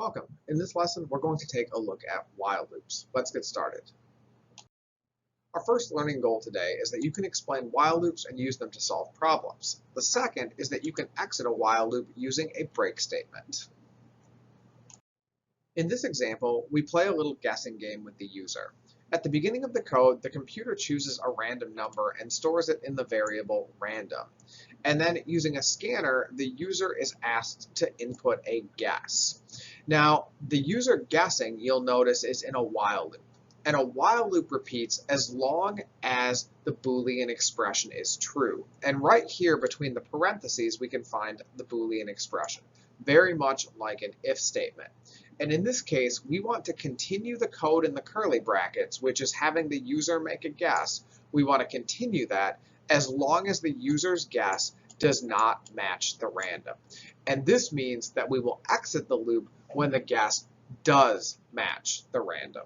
Welcome. In this lesson, we're going to take a look at while loops. Let's get started. Our first learning goal today is that you can explain while loops and use them to solve problems. The second is that you can exit a while loop using a break statement. In this example, we play a little guessing game with the user. At the beginning of the code, the computer chooses a random number and stores it in the variable random. And then using a scanner, the user is asked to input a guess. Now, the user guessing, you'll notice, is in a while loop. And a while loop repeats as long as the Boolean expression is true. And right here between the parentheses, we can find the Boolean expression, very much like an if statement. And in this case, we want to continue the code in the curly brackets, which is having the user make a guess. We want to continue that as long as the user's guess does not match the random. And this means that we will exit the loop when the guess does match the random.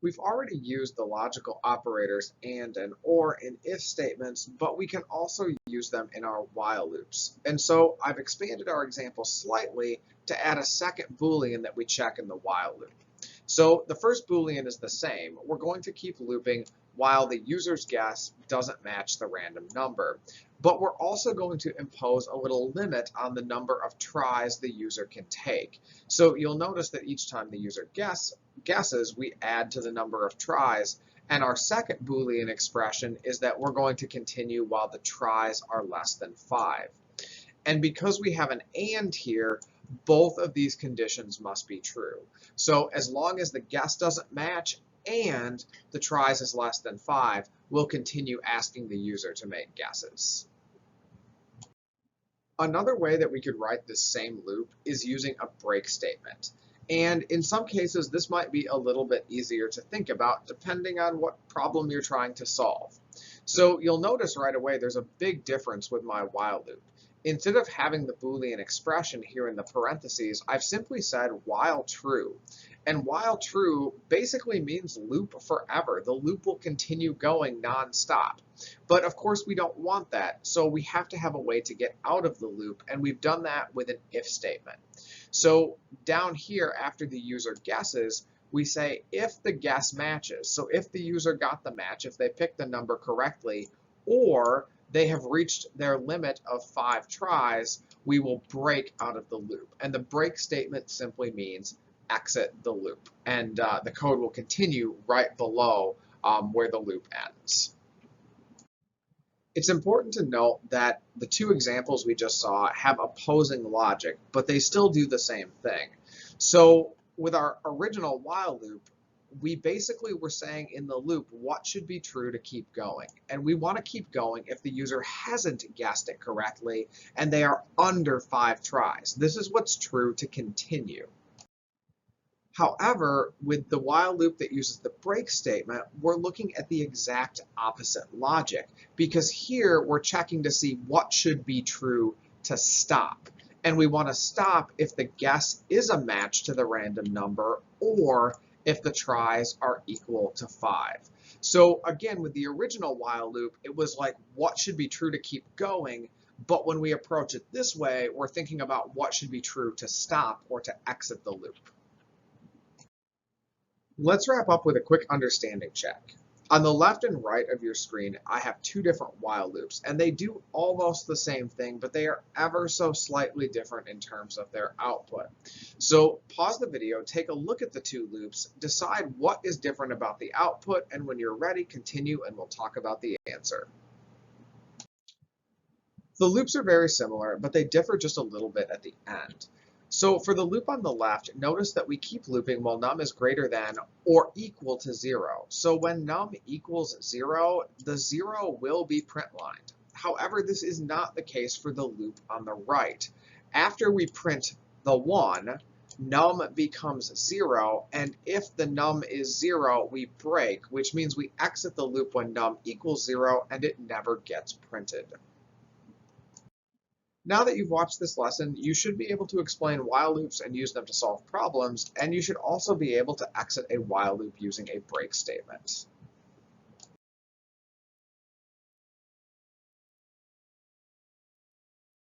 We've already used the logical operators and or in if statements, but we can also use them in our while loops. And so I've expanded our example slightly to add a second Boolean that we check in the while loop. So the first Boolean is the same. We're going to keep looping while the user's guess doesn't match the random number. But we're also going to impose a little limit on the number of tries the user can take. So you'll notice that each time the user guesses, we add to the number of tries. And our second Boolean expression is that we're going to continue while the tries are less than 5. And because we have an and here, both of these conditions must be true. So as long as the guess doesn't match and the tries is less than 5, we'll continue asking the user to make guesses. Another way that we could write this same loop is using a break statement. And in some cases, this might be a little bit easier to think about depending on what problem you're trying to solve. So you'll notice right away there's a big difference with my while loop. Instead of having the Boolean expression here in the parentheses, I've simply said while true. And while true basically means loop forever. The loop will continue going nonstop. But of course we don't want that, so we have to have a way to get out of the loop, and we've done that with an if statement. So down here after the user guesses, we say if the guess matches. So if the user got the match, if they picked the number correctly, or they have reached their limit of 5 tries, we will break out of the loop. And the break statement simply means exit the loop. And the code will continue right below where the loop ends. It's important to note that the two examples we just saw have opposing logic, but they still do the same thing. So with our original while loop, we basically were saying in the loop what should be true to keep going. And we want to keep going if the user hasn't guessed it correctly and they are under 5 tries. This is what's true to continue. However, with the while loop that uses the break statement, we're looking at the exact opposite logic, because here we're checking to see what should be true to stop. And we want to stop if the guess is a match to the random number or if the tries are equal to 5. So again, with the original while loop, it was like what should be true to keep going, but when we approach it this way, we're thinking about what should be true to stop or to exit the loop. Let's wrap up with a quick understanding check. On the left and right of your screen, I have two different while loops, and they do almost the same thing, but they are ever so slightly different in terms of their output. So pause the video, take a look at the two loops, decide what is different about the output, and when you're ready, continue and we'll talk about the answer. The loops are very similar, but they differ just a little bit at the end. So for the loop on the left, notice that we keep looping while num is greater than or equal to 0. So when num equals 0, the 0 will be print-lined. However, this is not the case for the loop on the right. After we print the 1, num becomes 0, and if the num is 0, we break, which means we exit the loop when num equals 0 and it never gets printed. Now that you've watched this lesson, you should be able to explain while loops and use them to solve problems, and you should also be able to exit a while loop using a break statement.